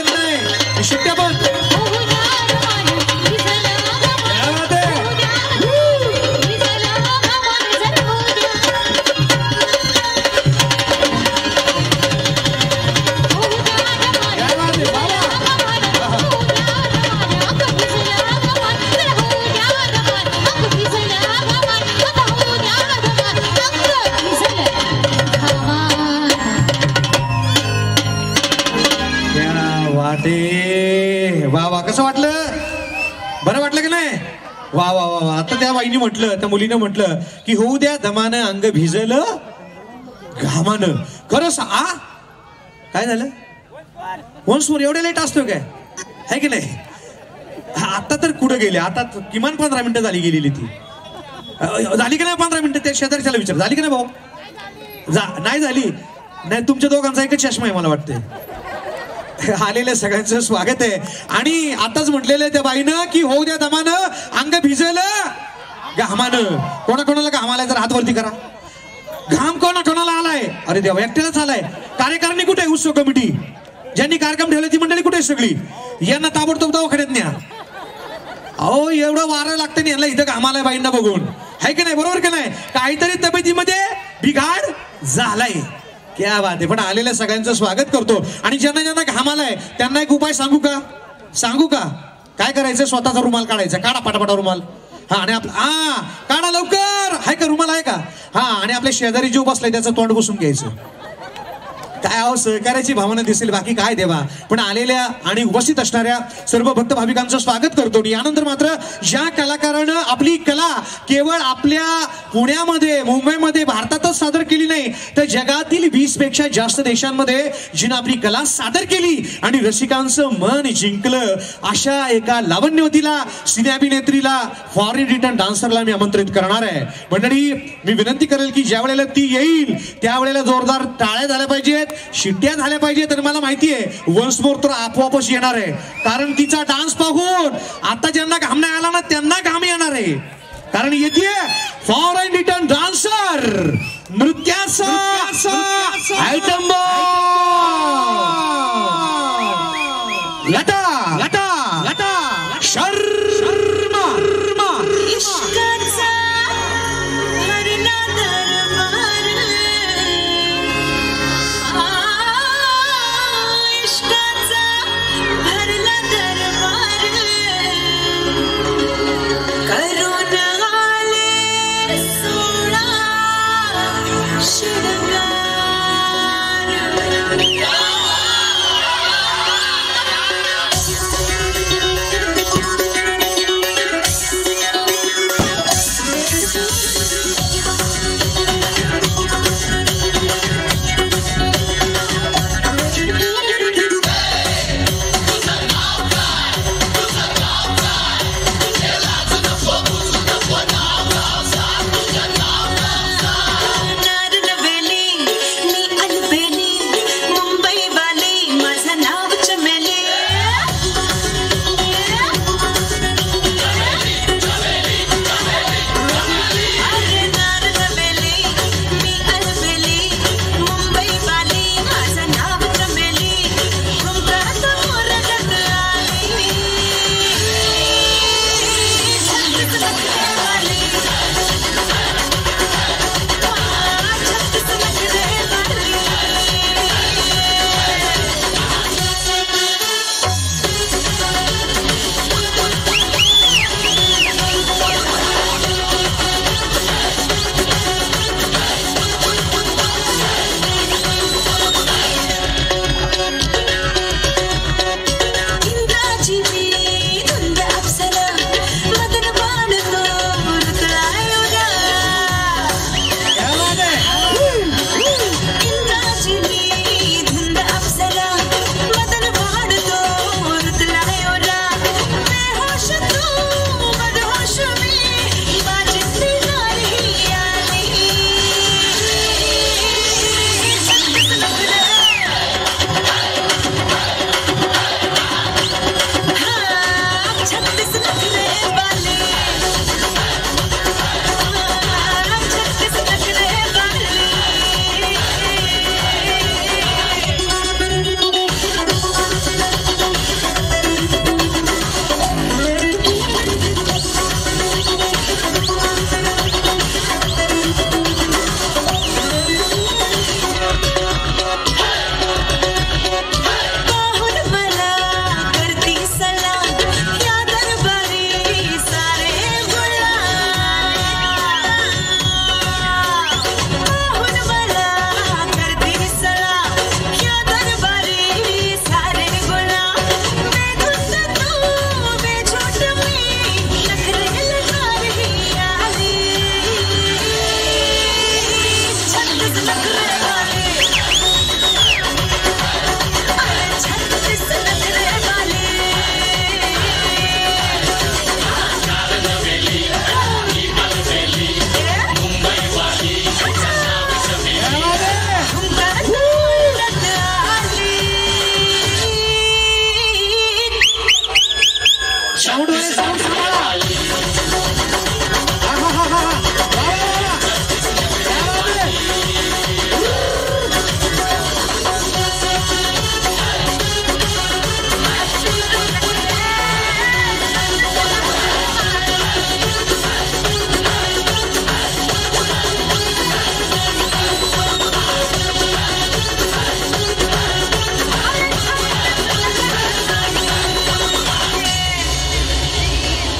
बंद नाही, शिट्ट्या बंद. वा वा, कसं वाटलं? बरं वाटलं की नाही? वा वा वा. आता त्या बाईनी म्हटलं, त्या मुलीनं म्हटलं की होऊ द्या दमानं अंग भिजलं घामानं. खरंच काय झालं? वन्स मोर एवढ्या लेट असतो काय, है की नाही? आता तर कुठं गेले? आता किमान 15 मिनिटं झाली गेलेली. ती झाली की नाही 15 मिनिटं? त्या शेजारच्याला विचार, झाली की नाही भाऊ? नाही झाली नाही. तुमच्या दोघांचा एकच चष्मा आहे मला वाटते. आलेल्या सगळ्यांचं स्वागत आहे. आणि आताच म्हटलेलं त्या बाईनं की होऊ द्या दमानं अंग भिजलं घामानं. कोणाकोणाला घाम आलाय जर हात वरती करा. घाम कोणाकोणाला आलाय? अरे देवा, एकट्यालाच आलाय. कार्यकारिणी कुठे आहे? उत्सव कमिटी ज्यांनी कार्यक्रम ठेवले ती मंडळी कुठे आहे सगळी? यांना ताबडतोब दवाखान्यात न्या. अहो एवढं वारं लागतं नाही यांना, इथं घाम आलाय बाईंना बघून, है की नाही? बरोबर की नाही? काहीतरी तब्येतीमध्ये बिघाड झालाय. क्या बात आहे. पण आलेल्या सगळ्यांचं स्वागत करतो. आणि ज्यांना ज्यांना घाम आलाय त्यांना एक उपाय सांगू का? काय करायचं? स्वतःचा रुमाल काढायचा. काढा पटापटा रुमाल. हा, आणि काढा लवकर. आहे का रुमाल? आहे का? हा, आणि आपल्या शेजारी जो बसलाय त्याचं तोंड बसून घ्यायचं. काय सहकार्याची भावना दिसेल, बाकी काय देवा. पण आलेल्या आणि उपस्थित असणाऱ्या सर्व भक्त भाविकांचं स्वागत करतो. यानंतर मात्र ज्या कलाकारानं आपली कला केवळ आपल्या पुण्यामध्ये, मुंबईमध्ये, भारतातच सादर केली नाही, तर जगातील 20 पेक्षा जास्त देशांमध्ये जिनं आपली कला सादर केली आणि रसिकांचं मन जिंकलं, अशा एका लावण्यवतीला, सिने अभिनेत्रीला, फॉरेन रिटर्न डान्सरला मी आमंत्रित करणार आहे. मंडळी, मी विनंती करेल की ज्या वेळेला ती येईल त्यावेळेला जोरदार टाळ्या झाल्या पाहिजेत, शिट्ट्या झाल्या पाहिजेत. तर मला माहिती आहे वन्स मोर तर आपोआपच येणार आहे. कारण तिचा डान्स पाहून आता ज्यांना घाम नाही आला ना त्यांना घाम येणार आहे. कारण येते फॉरेन रिटर्न डान्सर, नृत्याचा आयटम लता शर्मा.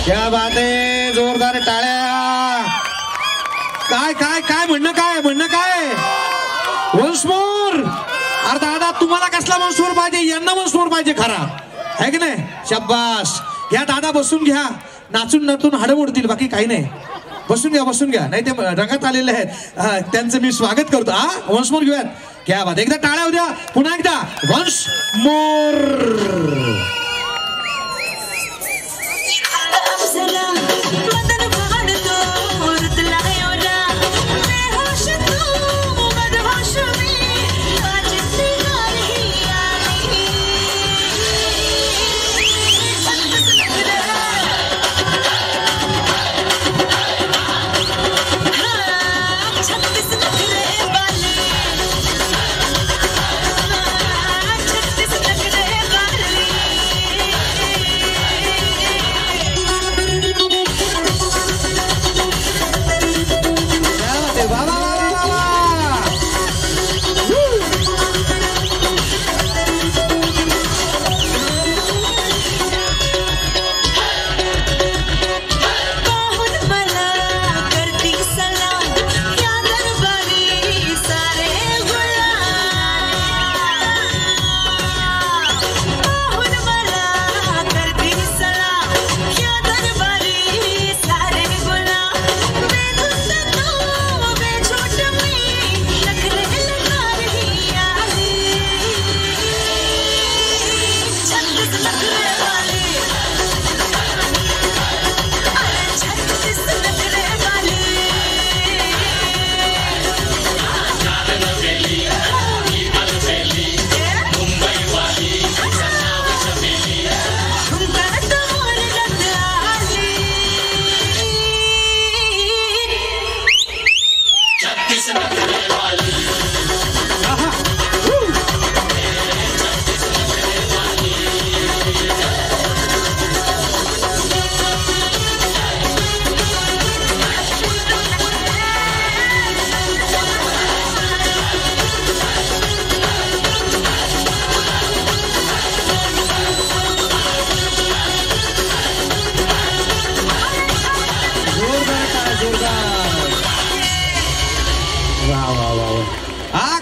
क्या बात आहे, जोरदार टाळ्या. काय काय काय म्हणणं काय वन्स मोर. अरे दादा तुम्हाला कसला वन्स मोर पाहिजे, यांना वन्स मोर पाहिजे खरा है की नाही. शाबास. घ्या दादा बसून घ्या, नाचून हाडं मोडतील, बाकी काही नाही. बसून घ्या नाही ते रंगात आलेले आहेत, त्यांचं मी स्वागत करतो. वन्स मोर घेऊयात. क्या बात. एकदा टाळ्या होऊ द्या, पुन्हा एकदा वन्स मोर.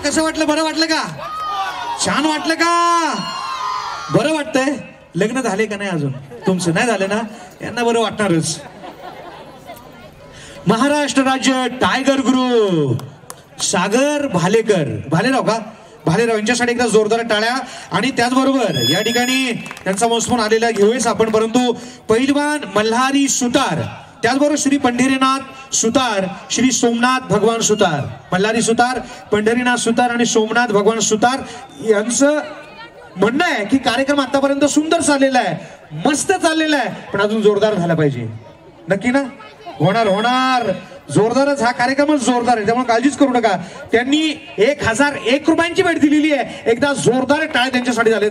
कसं वाटलं, बरं वाटलं का, छान वाटलं का, बरं वाटतंय. लग्न झाले का नाही अजून तुमचं, नाही झालं ना, यांना बरं वाटणारच. महाराष्ट्र राज्य टायगर ग्रुप सागर भालेराव यांच्यासाठी एकदा जोरदार टाळ्या. आणि त्याचबरोबर या ठिकाणी त्यांचा मौसम आलेला घेऊयाच आपण, परंतु पहिलवान मल्हारी सुतार, त्याचबरोबर श्री पंढरीनाथ सुतार, श्री सोमनाथ भगवान सुतार, मल्हारी सुतार, पंढरीनाथ सुतार आणि सोमनाथ भगवान सुतार यांचं म्हणणं आहे की कार्यक्रम आतापर्यंत सुंदर चाललेला आहे, मस्त चाललेला आहे, पण अजून जोरदार झाला पाहिजे. नक्की ना, होणार जोरदारच, हा कार्यक्रमच जोरदार आहे, त्यामुळे काळजीच करू नका. त्यांनी 1001 रुपयांची भेट दिलेली आहे. एकदा जोरदार टाळ्या त्यांच्यासाठी झाले.